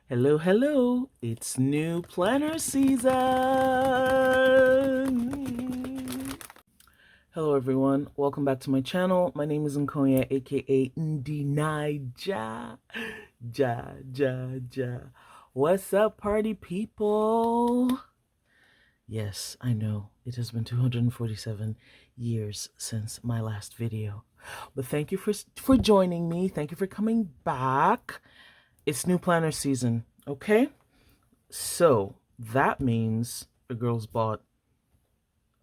Hello, hello. It's new planner season. Hello, everyone. Welcome back to my channel. My name is Nkonya, aka Ndinaija. Ja. What's up, party people? Yes, I know. It has been 247 years since my last video. But thank you for joining me. Thank you for coming back. It's new planner season, okay? So that means the girls bought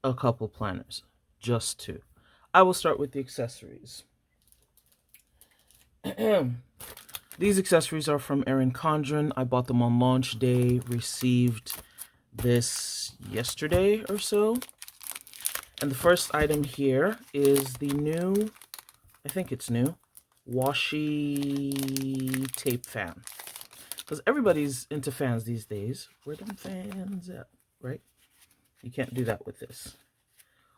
a couple planners, just two. I will start with the accessories. These accessories are from Erin Condren. I bought them on launch day, received this yesterday or so. And the first item here is the new, I think it's new, Washi tape fan. Because everybody's into fans these days. Where them fans at, right? You can't do that with this.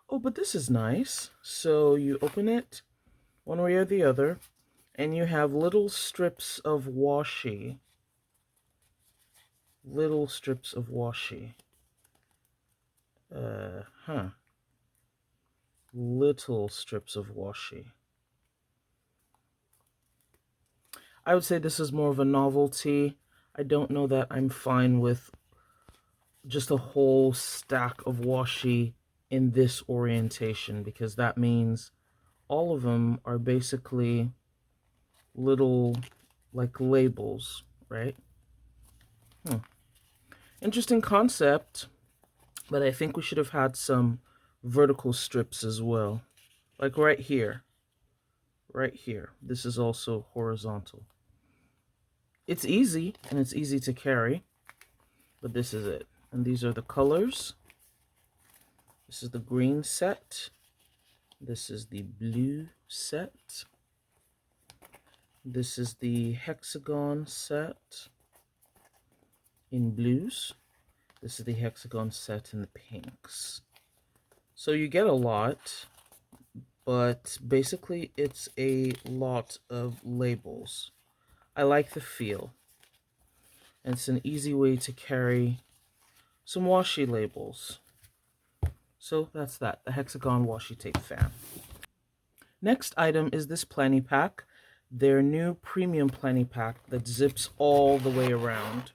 Oh, but this is nice. So you open it one way or the other, and you have little strips of washi. Little strips of washi. Little strips of washi. I would say this is more of a novelty. I don't know that I'm fine with just a whole stack of washi in this orientation, because that means all of them are basically little like labels, right? Interesting concept, but I think we should have had some vertical strips as well. Like right here. Right here. This is also horizontal. It's easy, and it's easy to carry, but this is it. And these are the colors. This is the green set. This is the blue set. This is the hexagon set in blues. This is the hexagon set in the pinks. So you get a lot, but basically it's a lot of labels. I like the feel. And it's an easy way to carry some washi labels. So that's that, the hexagon washi tape fan. Next item is this planny pack, their new premium planny pack that zips all the way around.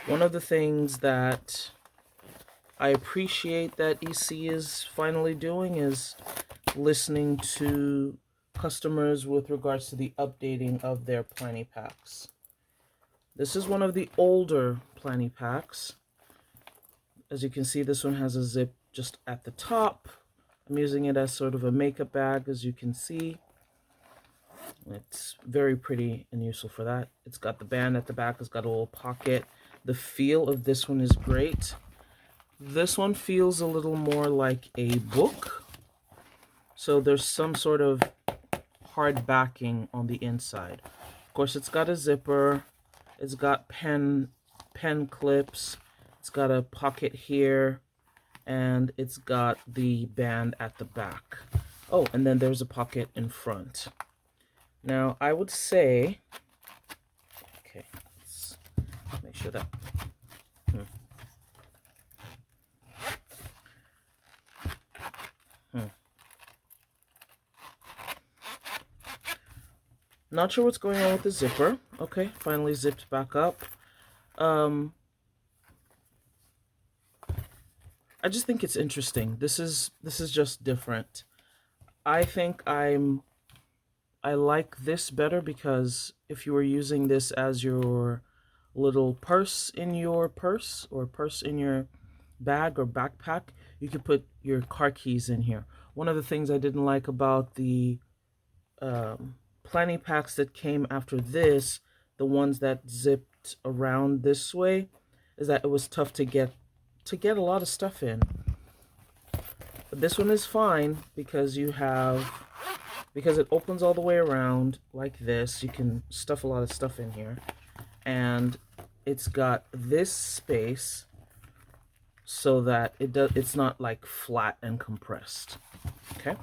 One of the things that I appreciate that EC is finally doing is listening to customers with regards to the updating of their planny packs. This is one of the older planny packs. As you can see, this one has a zip just at the top. I'm using it as sort of a makeup bag, as you can see. It's very pretty and useful for that. It's got the band at the back. It's got a little pocket. The feel of this one is great. This one feels a little more like a book. So there's some sort of hard backing on the inside. Of course, it's got a zipper. It's got pen clips. It's got a pocket here. And it's got the band at the back. Oh, and then there's a pocket in front. Now, I would say, okay, let's make sure that, Not sure what's going on with the zipper. Okay, finally zipped back up. I just think it's interesting. This is just different. I think I like this better because if you were using this as your little purse in your purse or purse in your bag or backpack, you could put your car keys in here. One of the things I didn't like about the planny packs that came after this, the ones that zipped around this way, is that it was tough to get a lot of stuff in. But this one is fine because because it opens all the way around like this. You can stuff a lot of stuff in here, and it's got this space so that it's not like flat and compressed. Okay.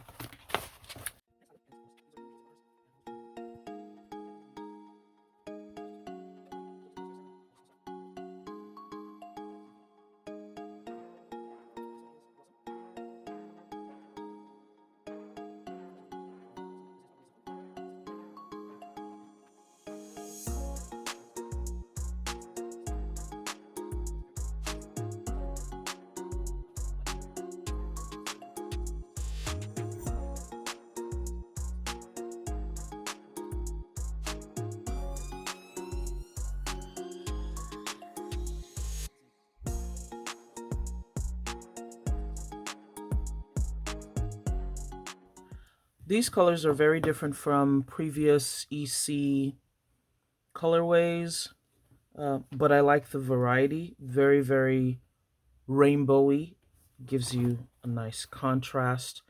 these colors are very different from previous EC colorways, but I like the variety. Very, very rainbowy. Gives you a nice contrast.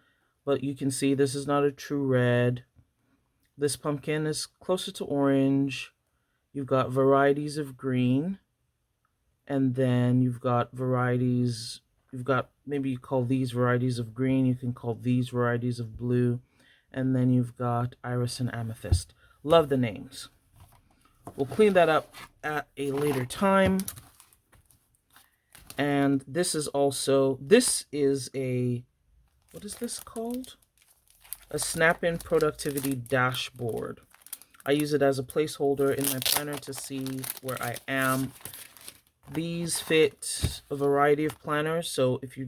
But you can see this is not a true red. This pumpkin is closer to orange. You've got varieties of green. And then you've got varieties, maybe you call these varieties of green, you can call these varieties of blue, and then you've got iris and amethyst. Love the names. We'll clean that up at a later time. And this is a, what is this called? A Snap-in Productivity Dashboard. I use it as a placeholder in my planner to see where I am. These fit a variety of planners, so if you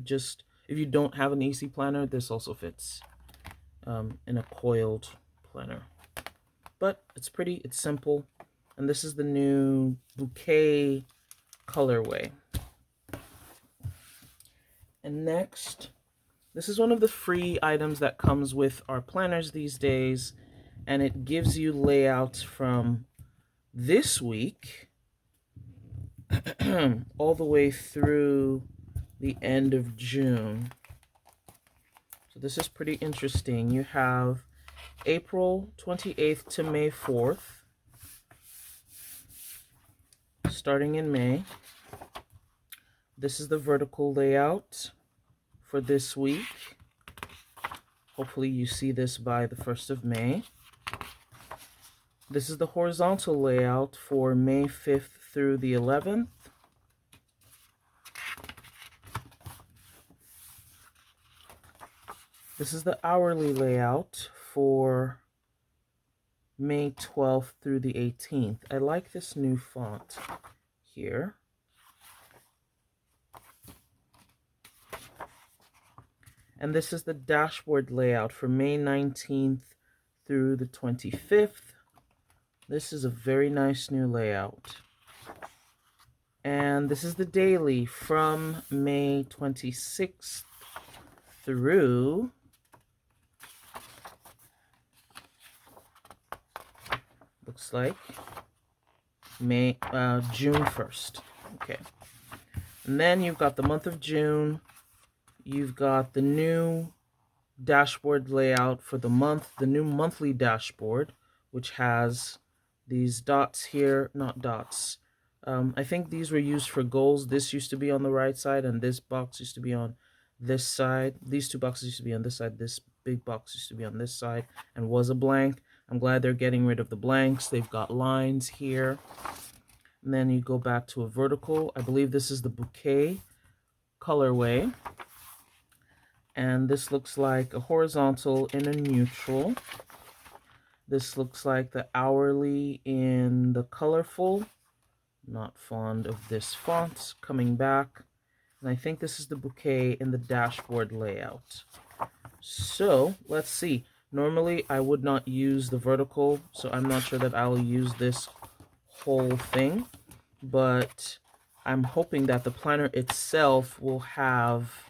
don't have an AC planner, this also fits in a coiled planner. But it's pretty, it's simple, and this is the new bouquet colorway. And next, this is one of the free items that comes with our planners these days, and it gives you layouts from this week all the way through the end of June. So this is pretty interesting. You have April 28th to May 4th, starting in May. This is the vertical layout for this week. Hopefully you see this by the 1st of May. This is the horizontal layout for May 5th through the 11th. This is the hourly layout for May 12th through the 18th. I like this new font here. And this is the dashboard layout for May 19th through the 25th. This is a very nice new layout. And this is the daily from May 26th through looks like June 1st. Okay. And then you've got the month of June. You've got the new dashboard layout for the month, the new monthly dashboard, which has these dots here, not dots. I think these were used for goals. This used to be on the right side, and this box used to be on this side. These two boxes used to be on this side. This big box used to be on this side and was a blank. I'm glad they're getting rid of the blanks. They've got lines here. And then you go back to a vertical. I believe this is the bouquet colorway. And this looks like a horizontal in a neutral. This looks like the hourly in the colorful. Not fond of this font. Coming back. And I think this is the bouquet in the dashboard layout. So, let's see. Normally, I would not use the vertical, so I'm not sure that I'll use this whole thing. But I'm hoping that the planner itself will have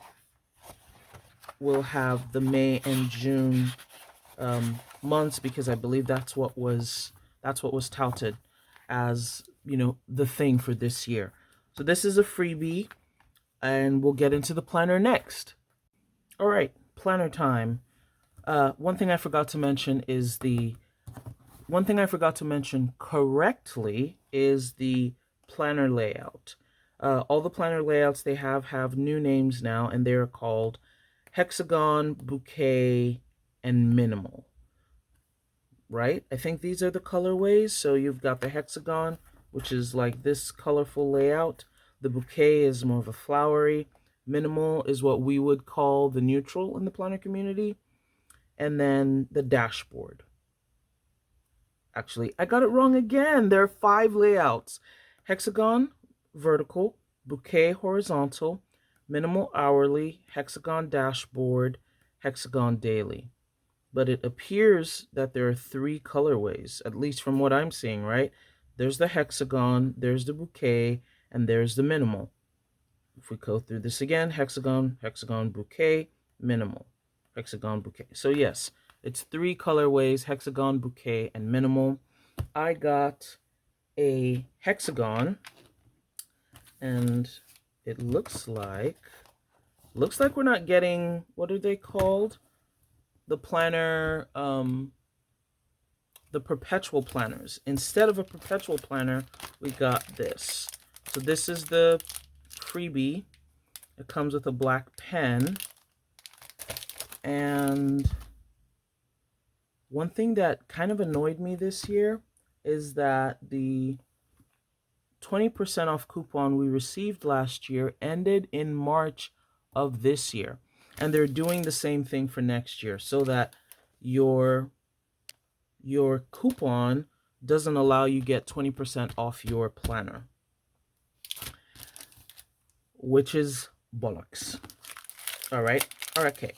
the May and June months, because I believe that's what was touted as, you know, the thing for this year. So this is a freebie, and we'll get into the planner next. All right, planner time. One thing I forgot to mention correctly is the planner layout. All the planner layouts they have new names now, and they're called Hexagon, Bouquet, and Minimal. Right? I think these are the colorways. So you've got the Hexagon, which is like this colorful layout. The Bouquet is more of a flowery. Minimal is what we would call the neutral in the planner community. And then the dashboard. Actually, I got it wrong again. There are 5 layouts. Hexagon, vertical. Bouquet, horizontal. Minimal, hourly. Hexagon, dashboard. Hexagon, daily. But it appears that there are 3 colorways, at least from what I'm seeing, right? There's the Hexagon, there's the Bouquet, and there's the Minimal. If we go through this again, Hexagon, Hexagon, Bouquet, Minimal. Hexagon, Bouquet. So yes, It's 3 colorways: hexagon, bouquet, and minimal. I got a hexagon, and it looks like we're not getting, what are they called? The planner, the perpetual planners. Instead of a perpetual planner, we got this. So this is the freebie. It comes with a black pen. And one thing that kind of annoyed me this year is that the 20% off coupon we received last year ended in March of this year. And they're doing the same thing for next year, so that your coupon doesn't allow you get 20% off your planner, which is bollocks. All right. Okay.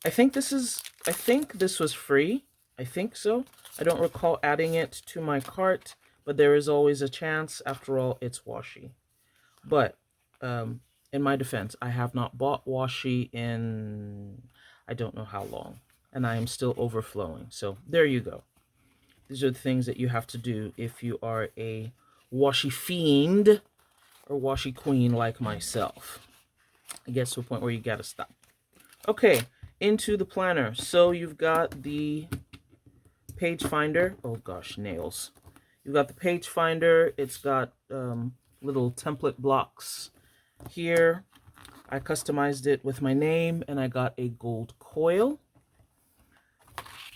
I think this was free. I think so. I don't recall adding it to my cart, but there is always a chance. After all, it's washi. But in my defense, I have not bought washi in I don't know how long, and I am still overflowing. So there you go. These are the things that you have to do if you are a washi fiend or washi queen like myself. It gets to a point where you gotta stop. Okay, into the planner. So you've got the page finder. Oh gosh, nails. You've got the page finder. It's got little template blocks here. I customized it with my name, and I got a gold coil.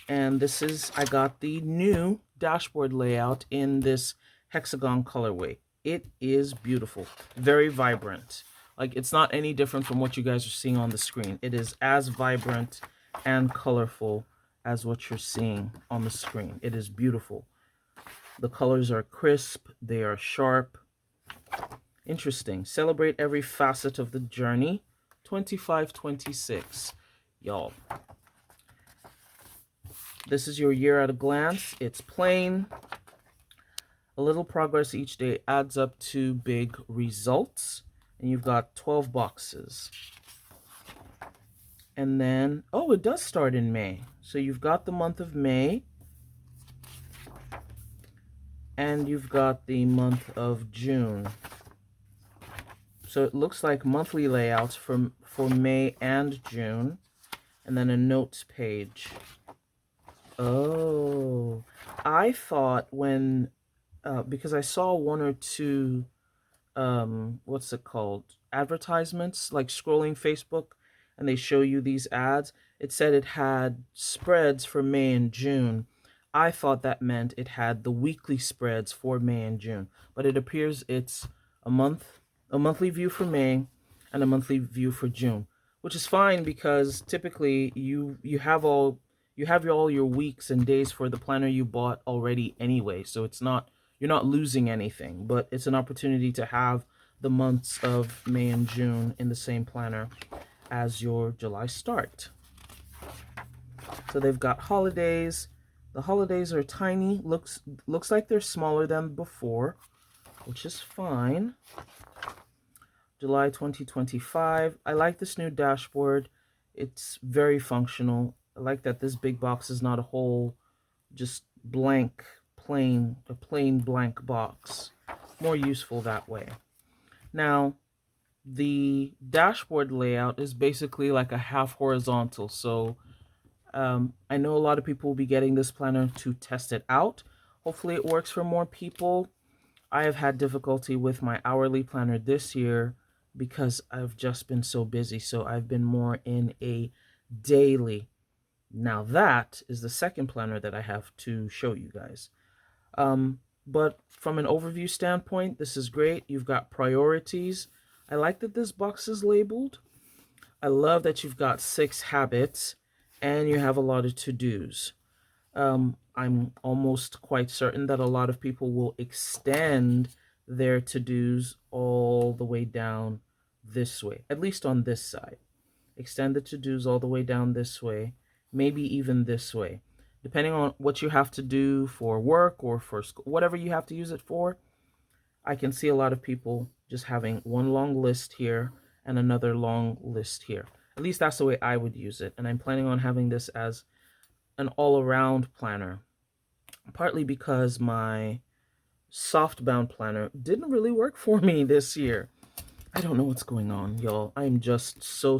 And this is, I got the new dashboard layout in this hexagon colorway. It is beautiful, very vibrant. Like, it's not any different from what you guys are seeing on the screen. It is as vibrant and colorful as what you're seeing on the screen. It is beautiful. The colors are crisp, they are sharp. Interesting. Celebrate every facet of the journey. 2526. Y'all. This is your year at a glance. It's plain. A little progress each day adds up to big results. And you've got 12 boxes. And then, oh, it does start in May. So you've got the month of May. And you've got the month of June. So it looks like monthly layouts for May and June. And then a notes page. Oh, I thought when, because I saw one or two, what's it called? Advertisements, like scrolling Facebook, and they show you these ads. It said it had spreads for May and June. I thought that meant it had the weekly spreads for May and June, but it appears it's a monthly view for May and a monthly view for June, which is fine because typically you have all your weeks and days for the planner you bought already anyway, so it's not, you're not losing anything, but it's an opportunity to have the months of May and June in the same planner as your July start. So they've got holidays. The holidays are tiny. Looks like they're smaller than before, which is fine. July 2025. I like this new dashboard. It's very functional. I like that this big box is not a whole, just blank, plain blank box. More useful that way. Now, the dashboard layout is basically like a half horizontal. So I know a lot of people will be getting this planner to test it out. Hopefully it works for more people. I have had difficulty with my hourly planner this year because I've just been so busy. So I've been more in a daily. Now that is the second planner that I have to show you guys. But from an overview standpoint, this is great. You've got priorities. I like that this box is labeled. I love that you've got 6 habits and you have a lot of to-dos. I'm almost quite certain that a lot of people will extend their to-dos all the way down this way, at least on this side. Extend the to-dos all the way down this way, maybe even this way. Depending on what you have to do for work or for school, whatever you have to use it for, I can see a lot of people just having one long list here and another long list here. At least that's the way I would use it. And I'm planning on having this as an all-around planner, partly because my soft-bound planner didn't really work for me this year. I don't know what's going on, y'all. I'm just so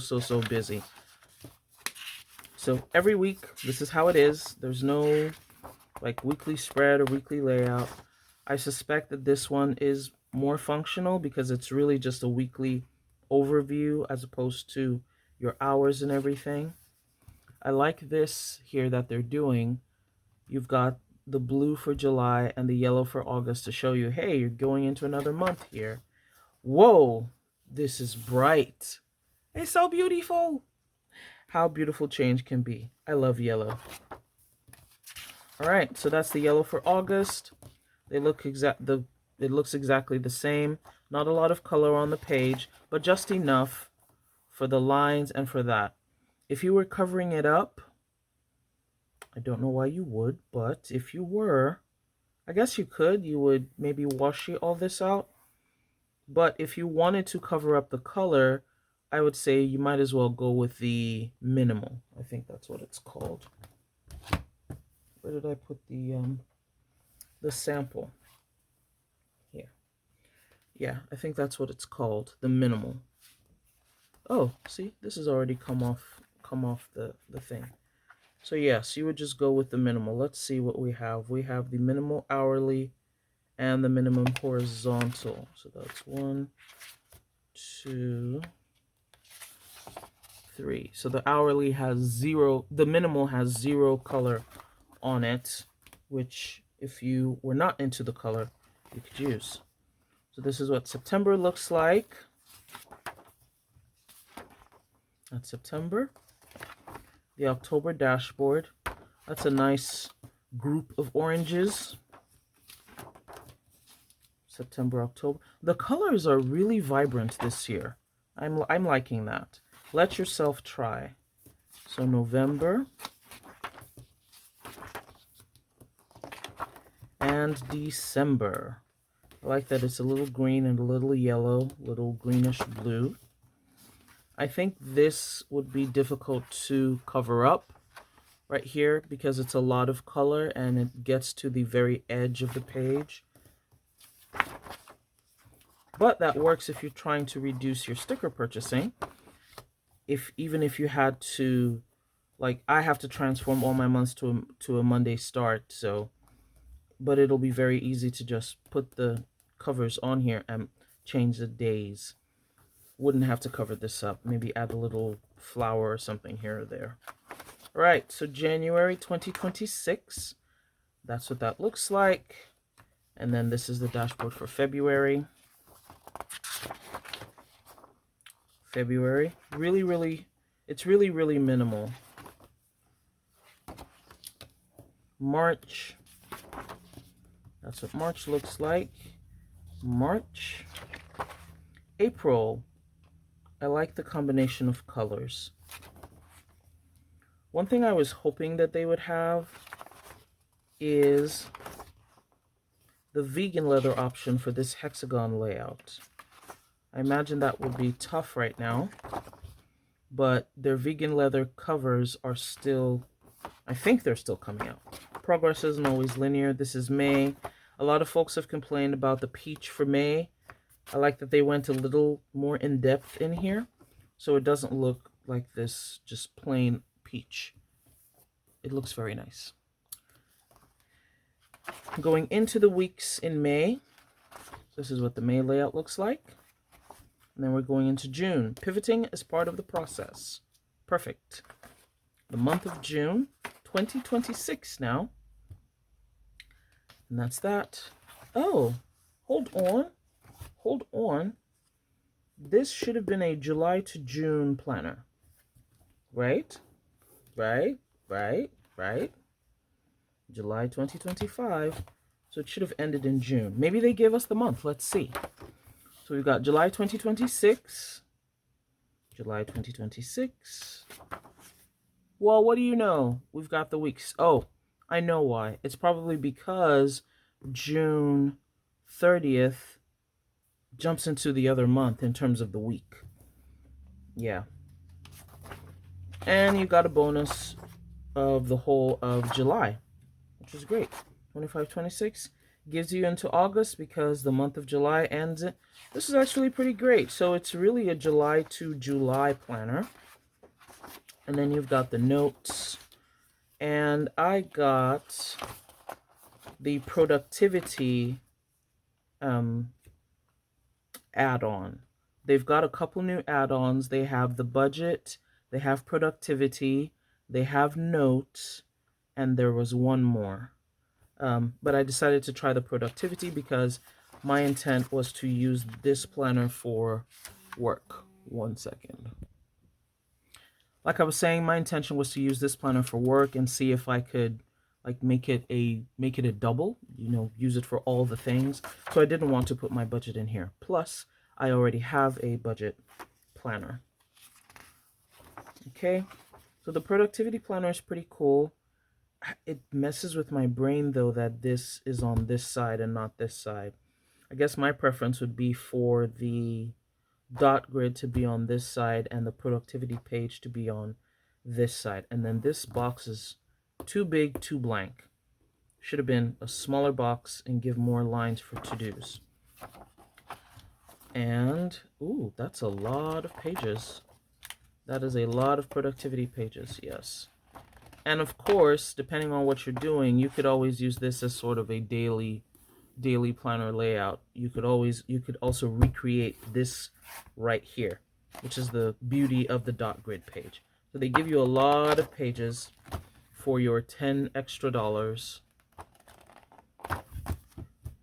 busy. So every week, this is how it is. There's no like weekly spread or weekly layout. I suspect that this one is more functional because it's really just a weekly overview as opposed to your hours and everything. I like this here that they're doing. You've got the blue for July and the yellow for August to show you, hey, you're going into another month here. Whoa, this is bright. It's so beautiful. How beautiful change can be. I love yellow. All right, so that's the yellow for August. It looks exactly the same. Not a lot of color on the page, but just enough for the lines and for that. If you were covering it up, I don't know why you would, but if you were, I guess you could. You would maybe washi all this out. But if you wanted to cover up the color, I would say you might as well go with the minimal. I think that's what it's called. Where did I put the sample? Here. Yeah, I think that's what it's called, the minimal. Oh, see, this has already come off the thing. So yes, you would just go with the minimal. Let's see what we have. We have the minimal hourly and the minimum horizontal. So that's 1, 2, 3. So the hourly has 0, the minimal has 0 color on it, which if you were not into the color, you could use. So this is what September looks like. That's September. The October dashboard. That's a nice group of oranges. September, October. The colors are really vibrant this year. I'm liking that. Let yourself try. So November and December. I like that it's a little green and a little yellow, little greenish blue. I think this would be difficult to cover up right here because it's a lot of color and it gets to the very edge of the page. But that works if you're trying to reduce your sticker purchasing. Even if you had to, like, I have to transform all my months to a Monday start, so, but it'll be very easy to just put the covers on here and change the days. Wouldn't have to cover this up. Maybe add a little flower or something here or there. All right, so January 2026. That's what that looks like. And then this is the dashboard for February. February. It's really minimal. March. That's what March looks like. March. April. I like the combination of colors. One thing I was hoping that they would have is the vegan leather option for this hexagon layout. I imagine that would be tough right now, but their vegan leather covers are still, I think they're still coming out. Progress isn't always linear. This is May. A lot of folks have complained about the peach for May. I like that they went a little more in depth in here, so it doesn't look like this just plain peach. It looks very nice. Going into the weeks in May, this is what the May layout looks like. And then we're going into June. Pivoting is part of the process. Perfect. The month of June, 2026 now. And that's that. Oh, hold on. Hold on. This should have been a July to June planner. Right? July 2025. So it should have ended in June. Maybe they gave us the month. Let's see. So we've got July 2026. July 2026. Well, what do you know? We've got the weeks. Oh, I know why. It's probably because June 30th jumps into the other month in terms of the week. Yeah. And you got a bonus of the whole of July, which is great. 25, 26 gives you into August because the month of July ends. This is actually pretty great. So it's really a July to July planner. And then you've got the notes. And I got the productivity add-on. They've got a couple new add-ons. They have the budget, they have productivity, they have notes, and there was one more. But I decided to try the productivity because my intent was to use this planner for work. 1 second. Like I was saying, my intention was to use this planner for work and see if I could like make it a double, you know, use it for all the things. So I didn't want to put my budget in here. Plus, I already have a budget planner. Okay, so the productivity planner is pretty cool. It messes with my brain though that this is on this side and not this side. I guess my preference would be for the dot grid to be on this side and the productivity page to be on this side. And then this box is too big, too blank. Should have been a smaller box and give more lines for to-dos. And, ooh, that's a lot of pages. That is a lot of productivity pages, yes. And of course, depending on what you're doing, you could always use this as sort of a daily planner layout. You could also recreate this right here, which is the beauty of the dot grid page. So they give you a lot of pages for your $10 extra.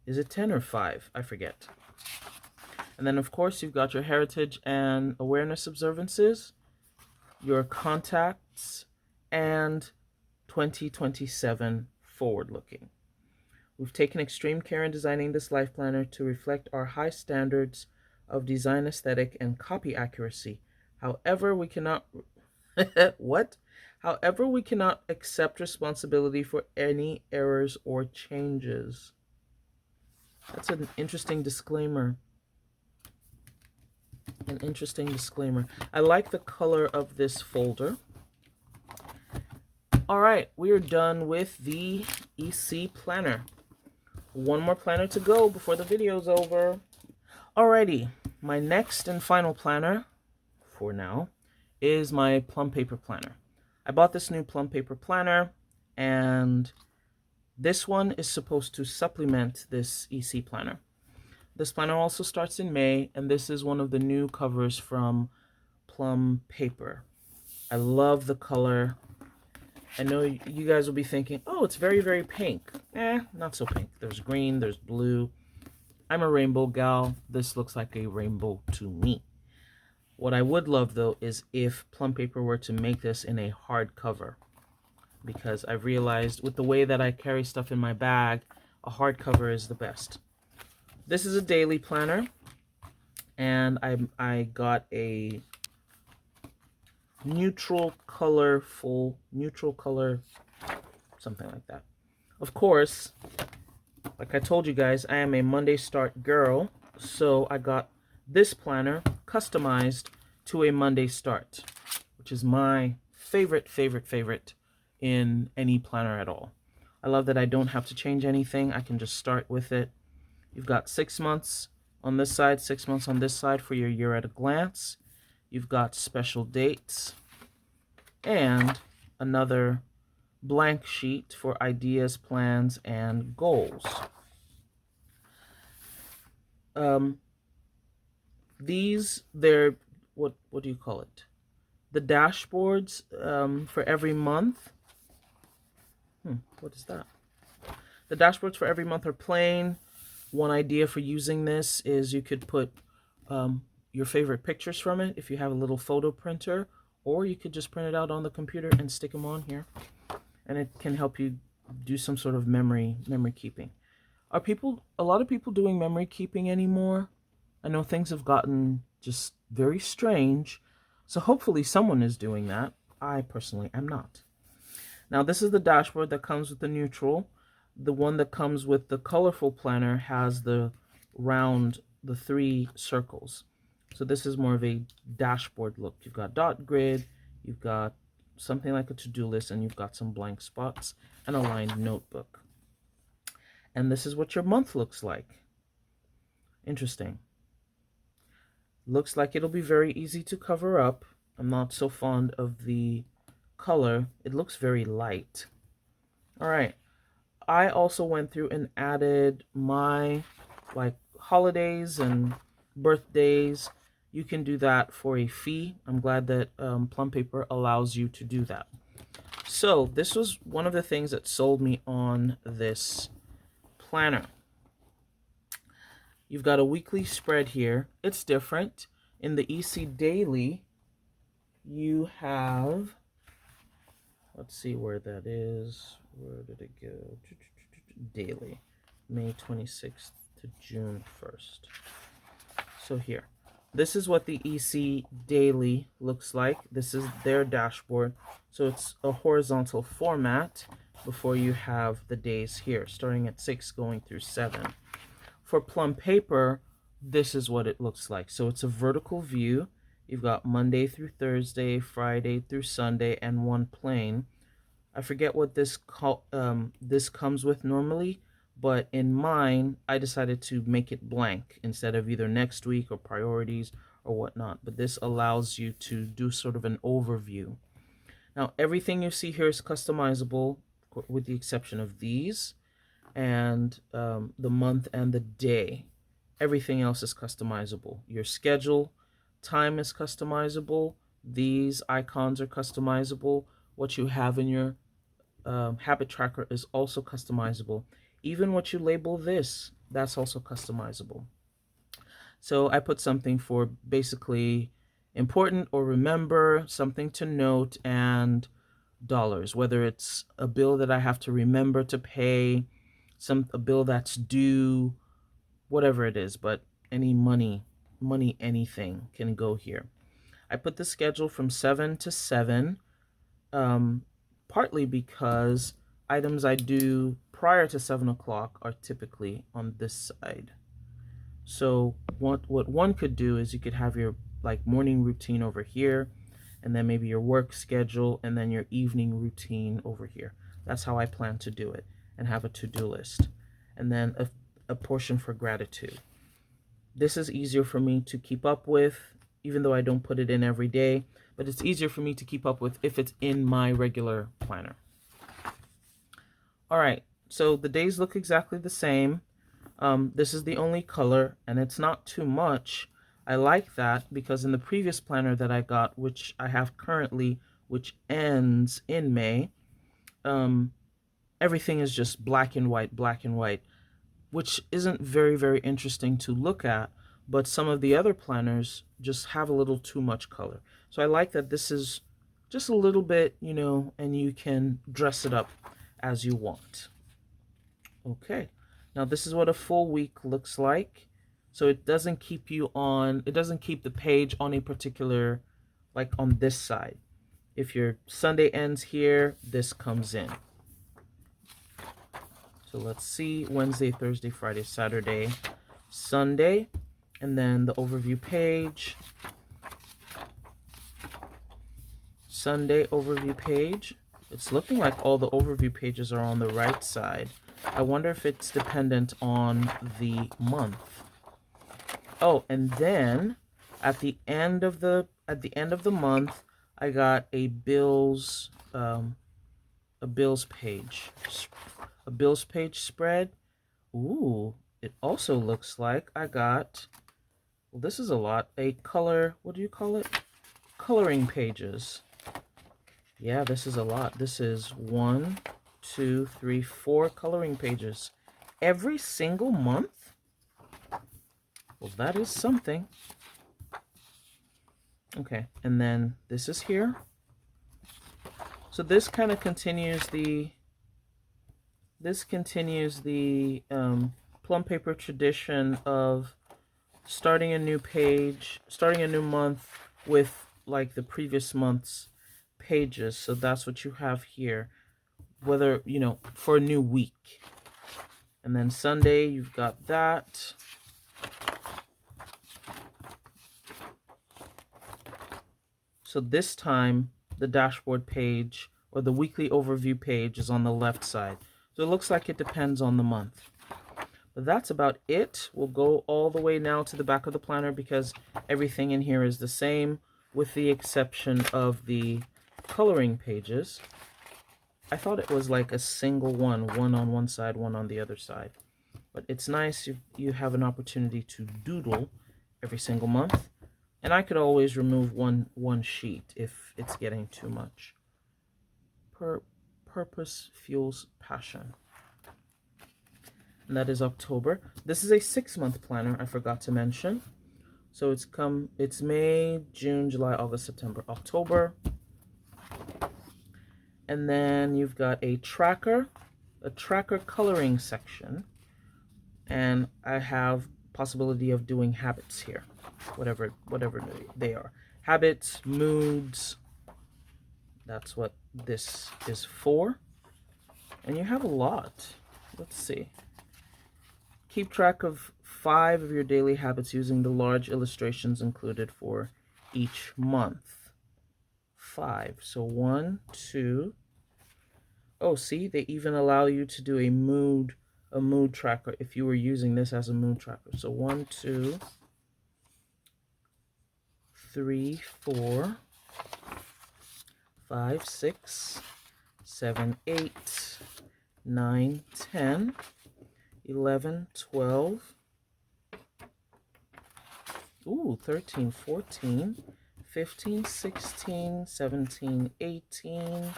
Is it 10 or 5? I forget. And then of course you've got your heritage and awareness observances, your contacts, and 2027 forward looking. We've taken extreme care in designing this life planner to reflect our high standards of design aesthetic and copy accuracy. However, we cannot However, we cannot accept responsibility for any errors or changes. That's an interesting disclaimer. An interesting disclaimer. I like the color of this folder. All right, we are done with the EC planner. One more planner to go before the video's over. Alrighty, my next and final planner, for now, is my Plum Paper planner. I bought this new Plum Paper planner, and this one is supposed to supplement this EC planner. This planner also starts in May, and this is one of the new covers from Plum Paper. I love the color. I know you guys will be thinking, oh, it's very, very pink. Not so pink. There's green, there's blue. I'm a rainbow gal. This looks like a rainbow to me. What I would love, though, is if Plum Paper were to make this in a hardcover. Because I've realized with the way that I carry stuff in my bag, a hardcover is the best. This is a daily planner. And I got a neutral color, something like that. Of course, like I told you guys, I am a Monday start girl, so I got this planner customized to a Monday start, which is my favorite in any planner at all. I love that I don't have to change anything. I can just start with it. You've got 6 months on this side, 6 months on this side for your year at a glance. You've got special dates and another blank sheet for ideas, plans, and goals. They're what do you call it? The dashboards for every month. What is that? The dashboards for every month are plain. One idea for using this is you could put your favorite pictures from it if you have a little photo printer, or you could just print it out on the computer and stick them on here, and it can help you do some sort of memory keeping. Are a lot of people doing memory keeping anymore? I know things have gotten just very strange, so hopefully someone is doing that. I personally am not. Now this is the dashboard that comes with the neutral. The one that comes with the colorful planner has the 3 circles. So this is more of a dashboard look. You've got dot grid, you've got something like a to-do list, and you've got some blank spots and a lined notebook. And this is what your month looks like. Interesting. Looks like it'll be very easy to cover up. I'm not so fond of the color. It looks very light. All right. I also went through and added my like holidays and birthdays. You can do that for a fee. I'm glad that Plum Paper allows you to do that. So this was one of the things that sold me on this planner. You've got a weekly spread here. It's different. In the EC Daily, you have, let's see where that is. Where did it go? Daily, May 26th to June 1st. So here, this is what the EC Daily looks like. This is their dashboard. So it's a horizontal format before you have the days here, starting at 6 going through 7. For Plum Paper, this is what it looks like. So it's a vertical view. You've got Monday through Thursday, Friday through Sunday, and one plain. I forget what this comes with normally, but in mine, I decided to make it blank instead of either next week or priorities or whatnot. But this allows you to do sort of an overview. Now, everything you see here is customizable with the exception of these and the month and the day. Everything else is customizable. Your schedule, time is customizable. These icons are customizable. What you have in your habit tracker is also customizable. Even what you label this, that's also customizable. So I put something for basically important or remember, something to note, and dollars, whether it's a bill that I have to remember to pay, a bill that's due, whatever it is, but any money, anything can go here. I put the schedule from 7 to 7, partly because items I do prior to 7 o'clock are typically on this side. So what one could do is you could have your like morning routine over here, and then maybe your work schedule, and then your evening routine over here. That's how I plan to do it, and have a to-do list, and then a portion for gratitude. This is easier for me to keep up with, even though I don't put it in every day, but it's easier for me to keep up with if it's in my regular planner. All right, so the days look exactly the same. This is the only color, and it's not too much. I like that because in the previous planner that I got, which I have currently, which ends in May, everything is just black and white, which isn't very, very interesting to look at, but some of the other planners just have a little too much color. So I like that this is just a little bit, you know, and you can dress it up as you want. Okay, now this is what a full week looks like. So it doesn't keep you on, it doesn't keep the page on a particular, like on this side. If your Sunday ends here, this comes in. So let's see, Wednesday, Thursday, Friday, Saturday, Sunday, and then the overview page. Sunday overview page. It's looking like all the overview pages are on the right side. I wonder if it's dependent on the month. Oh, and then at the end of the month, I got a bills page. A bills page spread. Ooh, it also looks like I got, well, this is a lot, a color, what do you call it? Coloring pages. Yeah, this is a lot. This is 1, 2, 3, 4 coloring pages every single month. Well, that is something. Okay, and then this is here. So this kind of continues the Plum Paper tradition of starting a new page, starting a new month with like the previous month's pages. So that's what you have here, whether, you know, for a new week. And then Sunday, you've got that. So this time, the dashboard page or the weekly overview page is on the left side. So it looks like it depends on the month. But that's about it. We'll go all the way now to the back of the planner because everything in here is the same with the exception of the coloring pages. I thought it was like a single one on one side, one on the other side. But it's nice you have an opportunity to doodle every single month. And I could always remove one sheet if it's getting too much. Purpose fuels passion. And that is October. This is a 6-month planner, I forgot to mention. So it's May, June, July, August, September, October. And then you've got a tracker coloring section. And I have possibility of doing habits here, whatever they are. Habits, moods, that's what this is for. And you have a lot. Let's see. Keep track of 5 of your daily habits using the large illustrations included for each month. 5. So 1, 2. Oh, see, they even allow you to do a mood tracker if you were using this as a mood tracker. So 1, 2, 3, 4, 5, 6, 7, 8, 9, 10, 11, 12, 13, 14, 15, 16, 17, 18,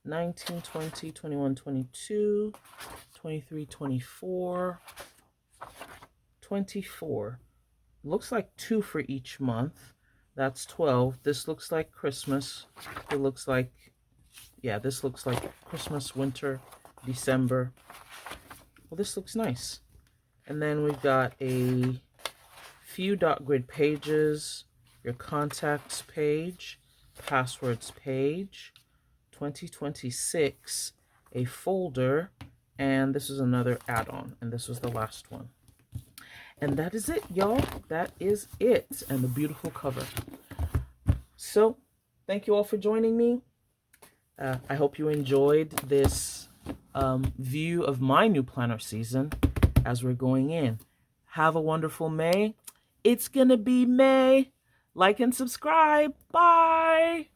19, 20, 21, 22, 23, 24, 24. Looks like 2 for each month. That's 12. This looks like Christmas. It looks like, yeah, this looks like Christmas, winter, December. Well, this looks nice. And then we've got a few dot grid pages, your contacts page, passwords page, 2026, a folder, and this is another add-on, and this was the last one. And that is it, y'all. That is it, and the beautiful cover. So, thank you all for joining me. I hope you enjoyed this view of my new planner season as we're going in. Have a wonderful May. It's gonna be May. Like and subscribe. Bye.